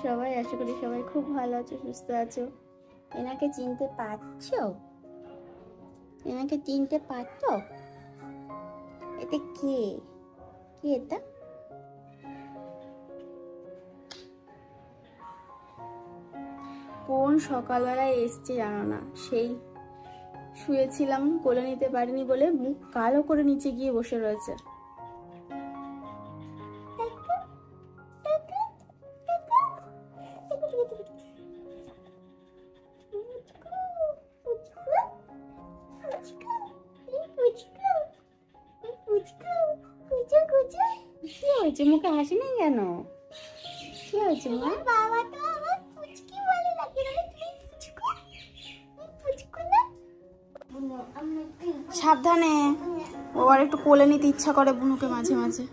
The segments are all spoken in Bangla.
সবাই? আশা করি সবাই খুব ভালো আছো, সুস্থ আছো। এনাকে চিনতে পারছো? এনাকে চিনতে পারছো? এটা কে? কে এটা? কোন সকালবেলায় এসছে জানো না? সেই শুয়েছিলাম, কোলে নিতে পারিনি বলে মুখ কালো করে নিচে গিয়ে বসে রয়েছে। কি হয়েছে? মুখে হাসি নেই কেন? কি হয়েছে মা? বাবা তো আমার পুচকি বলে লাগে। সাবধানে, ও আর একটু কোলে নিতে ইচ্ছা করে বুনুকে মাঝে মাঝে।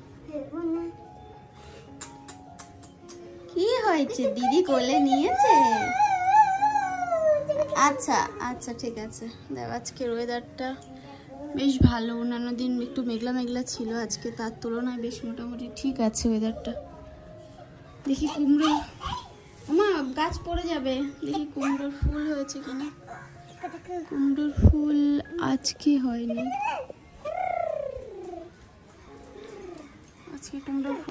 কি হয়েছে? দিদি কোলে নিয়েছে? আচ্ছা আচ্ছা ঠিক আছে। দেখ আজকের ওয়েদারটা বেশ ভালো, অন্যান্য দিন একটু মেঘলা মেঘলা ছিল, আজকে তার তুলনায় বেশ মোটামুটি ঠিক আছে ওয়েদারটা। দেখি কুমড়ো, মা গাছ পড়ে যাবে, দেখি কুমড়োর ফুল হয়েছে কিনা। কুমড়োর ফুল আজকে হয়নি,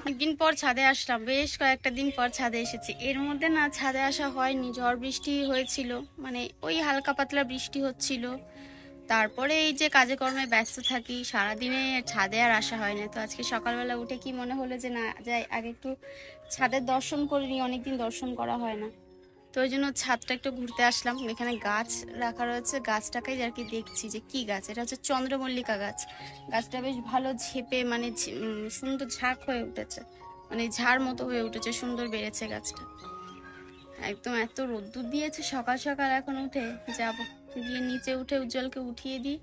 অনেকদিন পর ছাদে আসলাম, বেশ কয়েকটা দিন পর ছাদে এসেছি। এর মধ্যে না ছাদে আসা হয়নি, ঝড় বৃষ্টি হয়েছিল, মানে ওই হালকা পাতলা বৃষ্টি হচ্ছিল। তারপরে এই যে কাজে কর্মে ব্যস্ত থাকি সারাদিনে, ছাদে আর আসা হয় না। তো আজকে সকালবেলা উঠে কি মনে হলো যে না যাই আগে একটু ছাদের দর্শন করে নিই, অনেকদিন দর্শন করা হয় না। তো ওই জন্য ছাদটা একটু ঘুরতে আসলাম। এখানে গাছ রাখা রয়েছে, গাছটাকেই আর কি দেখছি যে কি গাছ। এটা হচ্ছে চন্দ্রমল্লিকা গাছ। গাছটা বেশ ভালো ঝেপে, মানে সুন্দর ঝাঁক হয়ে উঠেছে, মানে ঝাড় মতো হয়ে উঠেছে, সুন্দর বেড়েছে গাছটা। একদম এত রোদ্দুর দিয়েছে সকাল সকাল। এখন উঠে যাব, গিয়ে নিচে উঠে উজ্জ্বলকে উঠিয়ে দিই,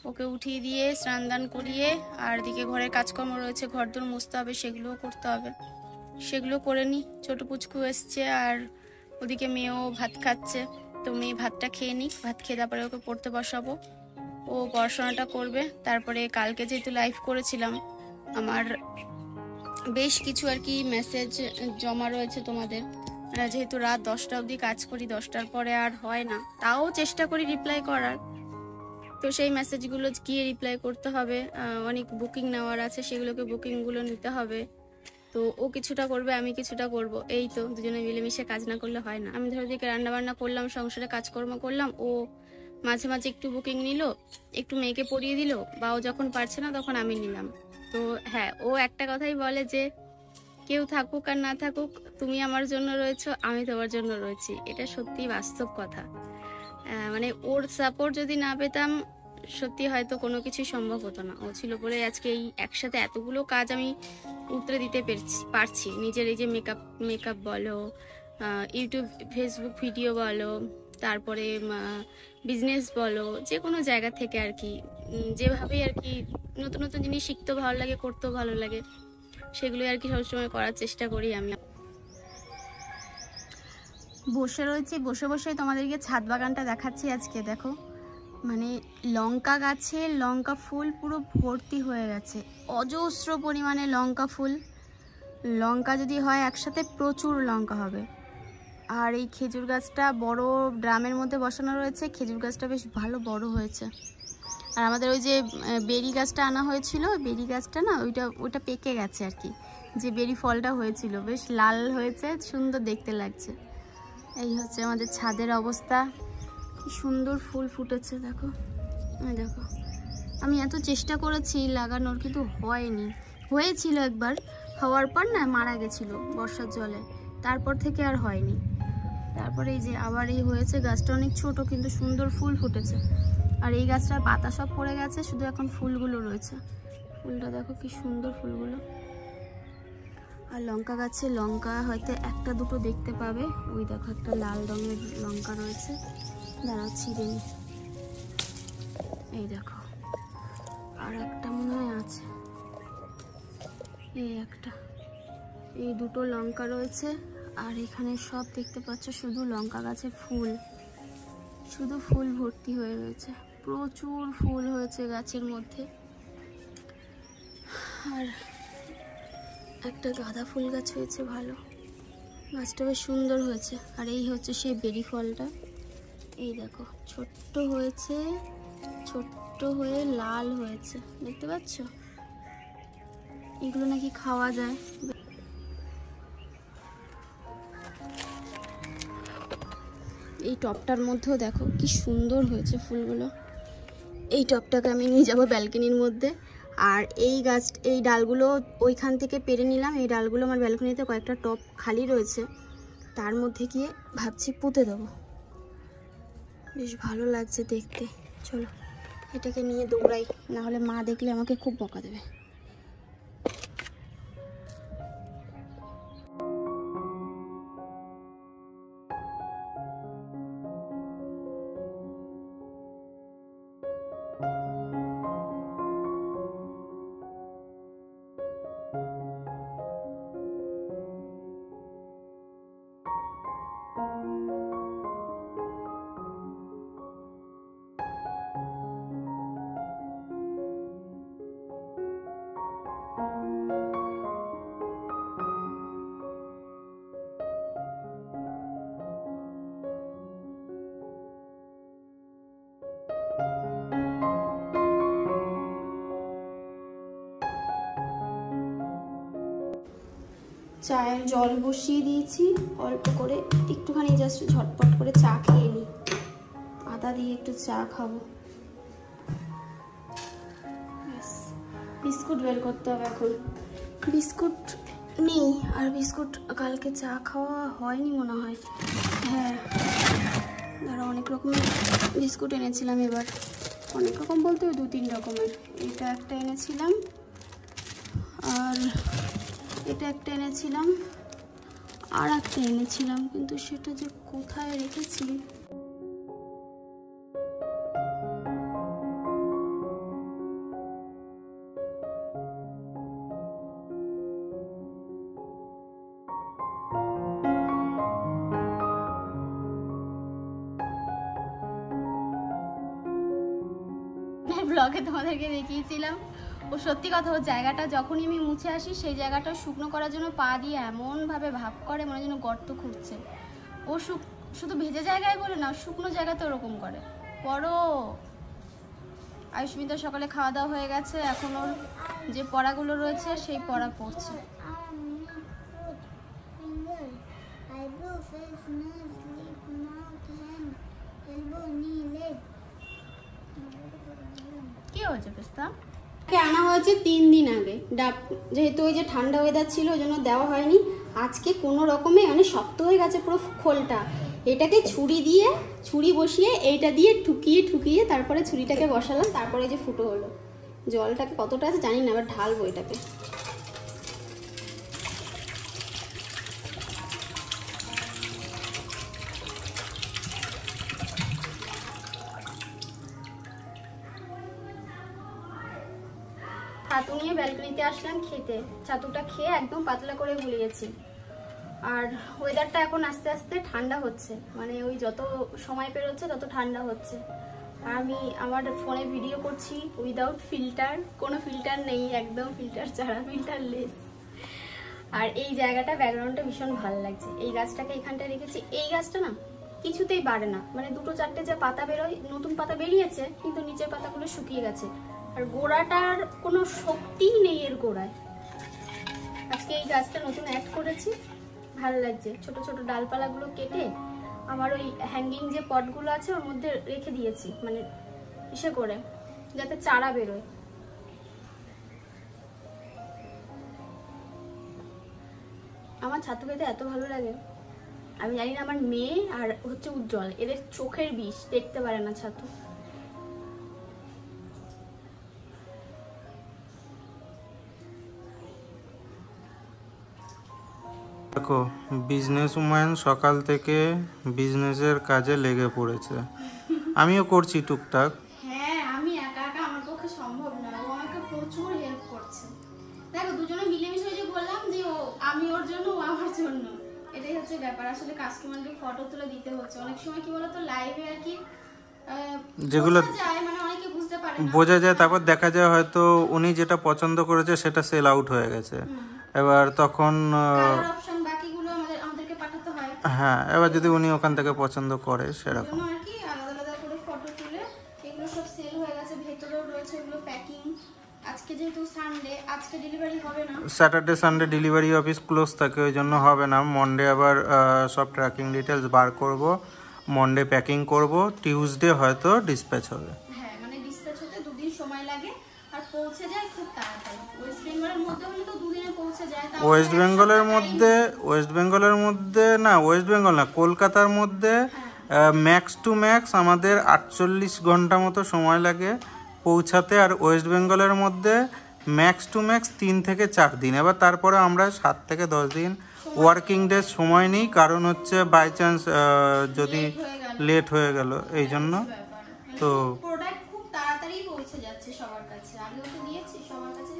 ওকে উঠিয়ে দিয়ে স্নান দান করিয়ে, আর দিকে ঘরের কাজকর্ম রয়েছে, ঘরদোর মুছতে হবে, সেগুলোও করতে হবে, সেগুলো করে নিই। ছোট পুচকু এসছে আর ওদিকে মেয়েও ভাত খাচ্ছে, তো মেয়ে ভাতটা খেয়ে নিক, ভাত খেয়ে তারপরে ওকে পড়তে বসাবো, ও পড়াশোনাটা করবে। তারপরে কালকে যেহেতু লাইভ করেছিলাম, আমার বেশ কিছু আর কি মেসেজ জমা রয়েছে তোমাদের, যেহেতু রাত 10টা অবধি কাজ করি, 10টার পরে আর হয় না, তাও চেষ্টা করি রিপ্লাই করার। তো সেই মেসেজগুলো গিয়ে রিপ্লাই করতে হবে, অনেক বুকিং নেওয়ার আছে, সেগুলোকে বুকিংগুলো নিতে হবে। তো ও কিছুটা করবে, আমি কিছুটা করব, এই তো দুজনে মিলেমিশে কাজ না করলে হয় না। আমি ধরো দিকে রান্নাবান্না করলাম, সংসারে কাজকর্ম করলাম, ও মাঝে মাঝে একটু বুকিং নিল, একটু মেয়েকে পড়িয়ে দিল, বা ও যখন পারছে না তখন আমি নিলাম। তো হ্যাঁ, ও একটা কথাই বলে যে কেউ থাকুক আর না থাকুক, তুমি আমার জন্য রয়েছো, আমি তোমার জন্য রয়েছি। এটা সত্যি বাস্তব কথা। মানে ওর সাপোর্ট যদি না পেতাম, সত্যি হয়তো কোনো কিছুই সম্ভব হতো না। ও ছিল বলে আজকে এই একসাথে এতগুলো কাজ আমি উতরে দিতে পারছি। নিজের এই যে মেকআপ বলো, ইউটিউব ফেসবুক ভিডিও বলো, তারপরে বিজনেস বলো, যে কোনো জায়গা থেকে আর কি, যেভাবেই আর কি নতুন নতুন জিনিস শিখতেও ভালো লাগে, করতেও ভালো লাগে, সেগুলোই আর কি সবসময় করার চেষ্টা করি আমি। বসে রয়েছি, বসে বসে তোমাদেরকে ছাদ বাগানটা দেখাচ্ছি আজকে। দেখো, মানে লঙ্কা গাছে লঙ্কা ফুল পুরো ভর্তি হয়ে গেছে, অজস্র পরিমাণে লঙ্কা ফুল। লঙ্কা যদি হয় একসাথে প্রচুর লঙ্কা হবে। আর এই খেজুর গাছটা বড় ড্রামের মধ্যে বসানো রয়েছে, খেজুর গাছটা বেশ ভালো বড় হয়েছে। আর আমাদের ওই যে বেরি গাছটা আনা হয়েছিল, বেরি গাছটা না ওইটা পেকে গেছে আর কি, যে বেরি ফলটা হয়েছিল বেশ লাল হয়েছে, সুন্দর দেখতে লাগছে। এই হচ্ছে আমাদের ছাদের অবস্থা, কি সুন্দর ফুল ফুটেছে দেখো। দেখো, আমি এত চেষ্টা করেছি লাগানোর, কিন্তু হয়নি। হয়েছিল একবার, হওয়ার পর না মারা গেছিল বর্ষার জলে, তারপর থেকে আর হয়নি। তারপরে এই যে আবার এই হয়েছে, গাছটা অনেক ছোট কিন্তু সুন্দর ফুল ফুটেছে। আর এই গাছটার পাতা সব পড়ে গেছে, শুধু এখন ফুলগুলো রয়েছে। ফুলটা দেখো কি সুন্দর ফুলগুলো। আর লঙ্কা গাছে লঙ্কা হয়তো একটা দুটো দেখতে পাবে, ওই দেখো একটা লাল রঙের লঙ্কা রয়েছে, দাঁড়াও ছিঁড়ে নি। এই দেখো আর একটা মনে হয় আছে, এই একটা, এই দুটো লঙ্কা রয়েছে। আর এখানে সব দেখতে পাচ্ছ শুধু লঙ্কা গাছের ফুল, শুধু ফুল ভর্তি হয়ে রয়েছে, প্রচুর ফুল হয়েছে গাছের মধ্যে। আর একটা গাঁদা ফুল গাছ হয়েছে ভালো, গাছটা বেশ সুন্দর হয়েছে। আর এই হচ্ছে সেই বেরি ফলটা, এই দেখো ছোট্ট হয়েছে, ছোট্ট হয়ে লাল হয়েছে, দেখতে পাচ্ছ? এগুলো নাকি খাওয়া যায়। এই টবটার মধ্যেও দেখো কি সুন্দর হয়েছে ফুলগুলো। এই টবটাকে আমি নিয়ে যাবো ব্যালকনির মধ্যে। আর এই গাছ, এই ডালগুলো ওইখান থেকে পেরে নিলাম। এই ডালগুলো আমার ব্যালকনিতে কয়েকটা টব খালি রয়েছে, তার মধ্যে গিয়ে ভাবছি পুঁতে দেবো। বেশ ভালো লাগছে দেখতে। চলো এটাকে নিয়ে দৌড়াই, না হলে মা দেখলে আমাকে খুব বকা দেবে। চায়ের জল বসিয়ে দিয়েছি অল্প করে, একটুখানি জাস্ট ঝটপট করে চা খেয়ে নিই। আদা দিয়ে একটু চা খাবো। বিস্কুট বের করতে হবে এখন। বিস্কুট নেই, আর বিস্কুট কালকে চা খাওয়া হয়নি মনে হয়। হ্যাঁ ধরো অনেক রকমের বিস্কুট এনেছিলাম এবার, অনেক রকম বলতে ওই 2-3 রকমের। এটা একটা এনেছিলাম, আর এটা একটা এনেছিলাম, আর একটা এনেছিলাম, কিন্তু সেটা যে কোথায় রেখেছি। ব্লগে তোমাদেরকে দেখিয়েছিলাম, ও সত্যি কথা, ও জায়গাটা যখনই আমি মুছে আসি সেই জায়গাটা শুকনো করার জন্য পা দিয়ে এমনভাবে ভাব করে মনে যেন গর্ত খুঁড়ছে। ও শুধু ভেজে জায়গায় বলে না, শুকনো জায়গাতে ওরকম করে। পড়ো। আয়ুষ্মিতার সকালে খাওয়া দাওয়া হয়ে গেছে, এখন ওর যে পড়াগুলো রয়েছে সেই পড়া পড়ছে। কি হয়েছে পেস্তা? আনা হয়েছে 3 দিন আগে ডাব, যেহেতু ওই যে ঠান্ডা ওয়েদার ছিল ওই জন্য দেওয়া হয়নি। আজকে কোনো রকমে মানে শক্ত হয়ে গেছে পুরো খোলটা। এটাকে ছুরি বসিয়ে এইটা দিয়ে ঠুকিয়ে তারপরে ছুরিটাকে বসালাম, তারপরে যে ফুটো হলো। জলটাকে কতটা আছে জানি না, এবার ঢালবো এটাকে। ছাতু নিয়ে ব্যালকনিতে আসলাম খেতে। ছাতুটা খেয়ে একদম পাতলা করে গুলিয়েছি। আর ওয়েদারটা এখন আস্তে আস্তে ঠান্ডা হচ্ছে, মানে ওই যত সময় পেরোচ্ছে তত ঠান্ডা হচ্ছে। আর আমি আমার ফোনে ভিডিও করছি উইদাউট ফিল্টার, কোনো ফিল্টার নেই, একদম ফিল্টার ছাড়া, ফিল্টারলেস। আর এই জায়গাটা, ব্যাকগ্রাউন্ডটা ভীষণ ভালো লাগছে। এই গাছটাকে এখানটায় রেখেছি। এই গাছটা না কিছুতেই বাড়ে না, মানে 2-4টে যে পাতা বেরোয়, নতুন পাতা বেরিয়েছে, কিন্তু নিচের পাতাগুলো শুকিয়ে গেছে। আর গোড়াটার কোনো শক্তিই নেই এর গোড়ায়। আজকে এই গাছটা নতুন অ্যাড করেছি, ভালো লাগছে। ছোট ছোট ডালপালাগুলো কেটে আমার ওই হ্যাঙ্গিং যে পটগুলো আছে ওর মধ্যে রেখে দিয়েছি, মানে ইসে করে যাতে চারা বেরোয়। আমার ছাতু খেতে এত ভালো লাগে, আমি জানি না আমার মেয়ে আর হচ্ছে উজ্জ্বল, এদের চোখের বিষ, দেখতে পারে না ছাতু। দেখো বিজনেস উম্যান সকাল থেকে বিজনেসের কাজে লেগে পড়েছে। আমিও করছি টুকটাক। হ্যাঁ, আমি একা একা আমার পক্ষে সম্ভব না, ও আমাকে প্রচুর হেল্প করছে। দেখো দুজনে মিলেমিশে যে বললাম যে ও আমি ওর জন্য, ও আমার জন্য, এটাই হচ্ছে ব্যাপার। আসলে কাস্টমারকে ফটো তুলে দিতে হচ্ছে। অনেক সময় কি বলতো, লাইভে আর কি যেগুলো মানে অনেকে বুঝতে পারে না, বোঝা যায়, তারপর দেখা যায় হয়তো উনি যেটা পছন্দ করেছে সেটা সেল আউট হয়ে গেছে। এবার তখন হ্যাঁ, এবার যদি উনি ওখান থেকে পছন্দ করে সেরকম। আর কি আলাদা আলাদা করে ফটো তুলে এগুলো সব সেল হয়ে গেছে, ভেতরেও রয়েছে এগুলো প্যাকিং। আজকে যেহেতু সানডে, আজকে ডেলিভারি হবে না। Saturday Sunday delivery office close থাকে, ওই জন্য হবে না। মন্ডে আবার সব ট্র্যাকিং ডিটেলস বার করব, মন্ডে প্যাকিং করব, টিউসডে হয়তো ডিসপ্যাচ হবে। হ্যাঁ, মানে ডিসপ্যাচ হতে 2 দিন সময় লাগে আর পৌঁছে যায় খুব তাড়াতাড়ি। ওয়েস্ট বেঙ্গলের মধ্যে হলে তো 2 দিনে পৌঁছে যায়। ওয়েস্ট বেঙ্গলের মধ্যে না, ওয়েস্ট বেঙ্গল না, কলকাতার মধ্যে ম্যাক্স টু ম্যাক্স আমাদের 48 ঘন্টা মতো সময় লাগে পৌঁছাতে। আর ওয়েস্ট বেঙ্গলের মধ্যে ম্যাক্স টু ম্যাক্স 3 থেকে 4 দিন। এবার তারপরে আমরা 7 থেকে 10 দিন ওয়ার্কিং ডেজ সময় নিই, কারণ হচ্ছে বাই চান্স যদি লেট হয়ে গেল এই জন্য। তো প্রোডাক্ট খুব তাড়াতাড়ি পৌঁছে যাচ্ছে সবার কাছে, আগেও তো দিয়েছি, সবার কাছে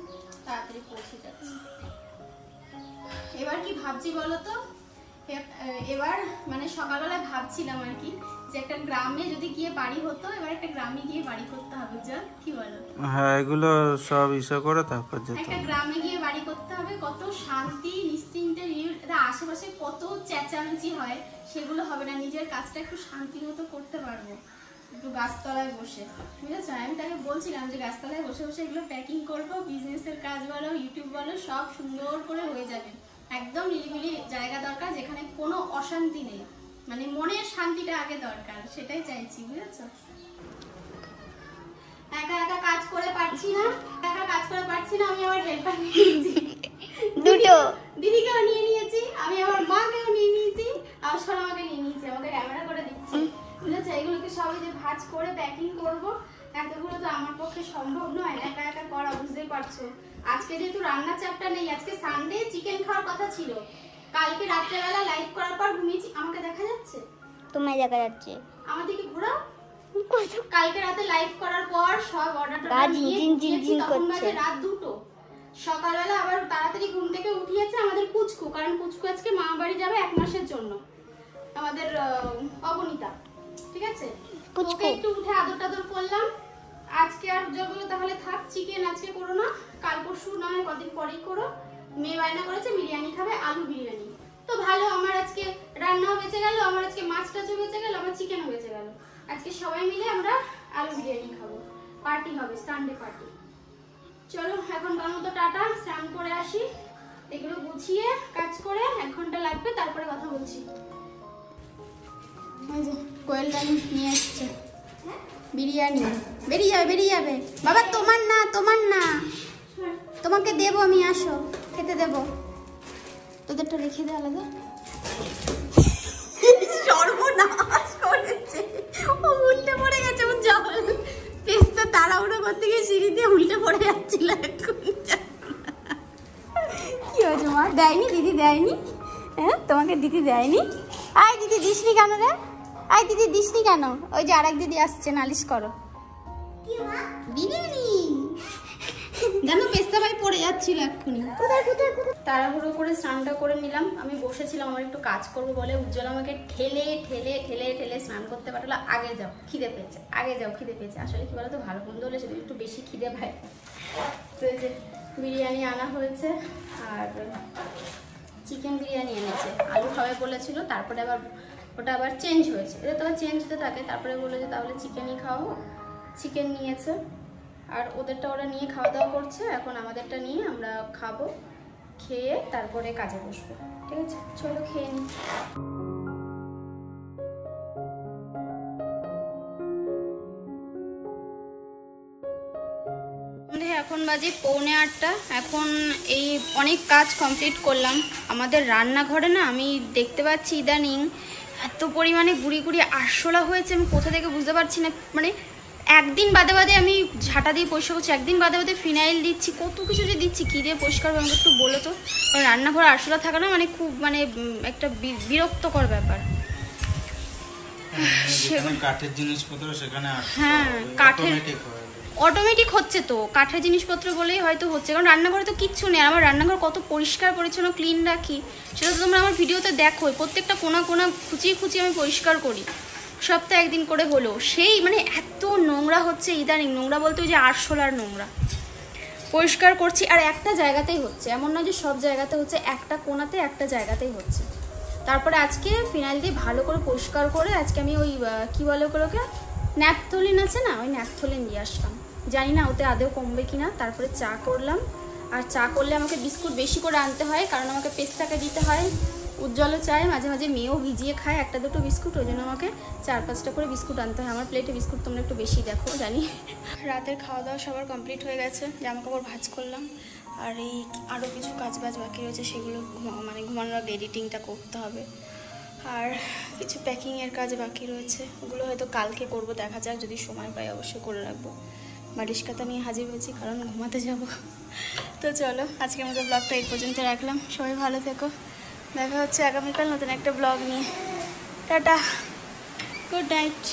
তাড়াতাড়ি পৌঁছে যাচ্ছে। এবার কি ভাবছি বলো তো, এবার মানে সকালবেলায় ভাবছিলাম আর কি যে একটা গ্রামে যদি গিয়ে বাড়ি হতো, এবার একটা গ্রামে গিয়ে বাড়ি করতে হবে। যা কি বলো? হ্যাঁ, এগুলো সব ইস্যু করে তারপর যেতে একটা গ্রামে গিয়ে বাড়ি করতে হবে, কত শান্তি নিশ্চিন্তে, আশেপাশে কত চেঁচামেচি হয় সেগুলো হবে না, নিজের কাজটা একটু শান্তি মতো করতে পারবো, একটু গাছতলায় বসে, বুঝেছো? আমি তাকে বলছিলাম যে গাছতলায় বসে বসে এগুলো প্যাকিং করবো, বিজনেসের কাজ বলো, ইউটিউব বলো, সব সুন্দর করে হয়ে যাবে। একদম নিরিবিলি জায়গা দরকার যেখানে কোনো অশান্তি নেই, মানে মনের শান্তিটা আগে দরকার, সেটাই চাইছি, বুঝেছো? একা একা কাজ করে পারছি না, আমি আমার হেল্পার নিয়েছি দুটো, দিদিকেও নিয়ে নিয়েছি, আমি আমার মাকেও নিয়ে নিয়েছি, আর সোনামাকে নিয়ে নিয়েছি, আমাকে ক্যামেরা করে দিচ্ছি, বুঝেছো? এগুলোকে সবাই যে ভাঁজ করে প্যাকিং করবো, এতগুলো তো আমার পক্ষে সম্ভব নয় একা একা করা, বুঝতেই পারছো। আজকে যেহেতু রান্নার চাপটা নেই, আজকে সানডে চিকেন খাওয়ার কথা ছিল, কালকে রাত্রেবেলা লাইভ করার পর ঘুমিয়েছি। আমাকে দেখা যাচ্ছে? তোমায় দেখা যাচ্ছে। আমার দিকে ঘোরাও। কালকে রাতে লাইভ করার পর সব অর্ডারটা নিয়ে তখন বাজে রাত 2টো। সকালবেলা আবার তাড়াতাড়ি ঘুম থেকে উঠিয়েছে আমাদের পুচকু, কারণ পুচকু আজকে মা বাড়ি যাবে 1 মাসের জন্য, আমাদের অবনীতা, ঠিক আছে? ওকে একটু উঠে আদর টাদর করলাম। আজকে আর যেগুলো তাহলে থাক, চিকেন আজকে করো না, কাল পরশু নয় কদিন পরেই করো। মেয়ে বায়না করেছে বিরিয়ানি খাবে, আলু বিরিয়ানি, তো ভালো, আমার আজকে রান্নাও বেঁচে গেল, আমার আজকে মাছ টাছও বেঁচে গেল, আমার চিকেনও বেঁচে গেল। আজকে সবাই মিলে আমরা আলু বিরিয়ানি খাবো, পার্টি হবে, সানডে পার্টি। চলো এখনকার মতো টাটা, স্নান করে আসি, এগুলো গুছিয়ে কাজ করে 1 ঘন্টা লাগবে, তারপরে কথা বলছি। ওই যে কোয়েল রানী নিয়ে এসছে বিরিয়ানি, বেরিয়ে যাবে বাবা, তোমার না তোমাকে দেবো আমি, আসো খেতে দেবো, তোদেরটা রেখে দে আলাদা। সর্বনাশ করেছে, ও উল্টে পড়ে গেছে, ও জল পেস্তা তাড়াহুড়ো করতে গিয়ে সিঁড়ি দিয়ে উল্টে পড়ে যাচ্ছিল। কি হয়েছে মা? দেয়নি দিদি, দেয়নি? হ্যাঁ, তোমাকে দিদি দেয়নি? আয় দিদি দিসনি কেন রে? আয় দিদি দিসনি কেন? ওই যে আরেক দিদি আসছে, নালিশ করো। বিরিয়ানি জানো, পেস্তা ভাই পড়ে যাচ্ছিল এক্ষুনি। তাড়াহুড়ো করে স্নানটা করে নিলাম, আমি বসেছিলাম আমার একটু কাজ করবো বলে, উজ্জ্বল আমাকে ঠেলে ঠেলে ঠেলে ঠেলে স্নান করতে পারলো। আগে যাও খিদে পেয়েছে, আগে যাও খিদে পেয়েছে। আসলে কি বলতো, ভালো মন্দ হলে সেদিন একটু বেশি খিদে পায়। তো এই যে বিরিয়ানি আনা হয়েছে, আর চিকেন বিরিয়ানি এনেছে, আলু খাবে বলেছিল, তারপরে আবার ওটা আবার চেঞ্জ হয়েছে, এটা তো আবার চেঞ্জ হতে থাকে, তারপরে বললো যে তাহলে চিকেনই খাওয়াবো, চিকেন নিয়েছে, আর ওদেরটা ওরা নিয়ে খাওয়া দাওয়া করছে, এখন আমাদেরটা নিয়ে আমরা খাবো, খেয়ে তারপরে কাজে বসবো, ঠিক আছে? চলো খেয়ে নিই। এখন বাজে 7:45, এখন এই অনেক কাজ কমপ্লিট করলাম। আমাদের রান্নাঘরে না আমি দেখতে পাচ্ছি ইদানিং এত পরিমাণে গুড়ি গুড়ি আরশোলা হয়েছে, আমি কোথা থেকে বুঝতে পারছি না। মানে একদিন বাদে বাদে আমি ঝাঁটা দিয়ে পরিষ্কার করছি, একদিন বাদে বাদে ফিনাইল দিচ্ছি, কত কিছু যে দিচ্ছি, কী দিয়ে পরিষ্কার করবো আমাকে একটু বলো তো। রান্নাঘরে আরশোলা থাকা না মানে খুব মানে একটা বিরক্তকর ব্যাপার। কাঠের জিনিসপত্র সেখানে, হ্যাঁ কাঠের অটোমেটিক হচ্ছে, তো কাঠের জিনিসপত্র বলেই হয়তো হচ্ছে, কারণ রান্নাঘরে তো কিচ্ছু নেই। আমার রান্নাঘর কত পরিষ্কার পরিচ্ছন্ন ক্লিন রাখি, সেটা তো তোমরা আমার ভিডিওতে দেখো, প্রত্যেকটা কোনা কোনা খুঁচিয়ে খুঁচিয়ে আমি পরিষ্কার করি, সপ্তাহে 1 দিন করে হলো। সেই মানে এত নোংরা হচ্ছে ইদানিং, নোংরা বলতে ওই যে আরশোলার নোংরা, পরিষ্কার করছি আর একটা জায়গাতেই হচ্ছে, এমন নয় যে সব জায়গাতে হচ্ছে, একটা কোনাতে একটা জায়গাতেই হচ্ছে। তারপরে আজকে ফিনাইল দিয়ে ভালো করে পরিষ্কার করে আজকে আমি ওই কী বলে ওগুলোকে, ন্যাপথলিন আছে না, ওই ন্যাপথলিন দিয়ে আসলাম। জানি না ওতে আদৌ কমবে কিনা। তারপরে চা করলাম, আর চা করলে আমাকে বিস্কুট বেশি করে আনতে হয়, কারণ আমাকে পেস্তাকে দিতে হয়। উজ্জ্বলও চায়, মাঝে মাঝে মেয়েও ভিজিয়ে খায় একটা দুটো বিস্কুট, ওই জন্য আমাকে 4-5টা করে বিস্কুট আনতে হয়। আমার প্লেটে বিস্কুট তোমরা একটু বেশি দেখো জানি। রাতের খাওয়া দাওয়া সবার কমপ্লিট হয়ে গেছে, জামা কাপড় ভাঁজ করলাম, আর এই আরও কিছু কাজ বাজ বাকি রয়েছে, সেগুলো মানে ঘুমানোর আগে এডিটিংটা করতে হবে। আর কিছু প্যাকিংয়ের কাজ বাকি রয়েছে, ওগুলো হয়তো কালকে করব, দেখা যাক, যদি সময় পাই অবশ্যই করে রাখবো। বালিশ কাতা নিয়ে হাজির হয়েছি, কারণ ঘুমাতে যাব। তো চলো, আজকের মতো ব্লগটা এই পর্যন্ত রাখলাম। সবাই ভালো থেকো, দেখা হচ্ছে আগামীকাল নতুন একটা ব্লগ নিয়ে। Tata, good night.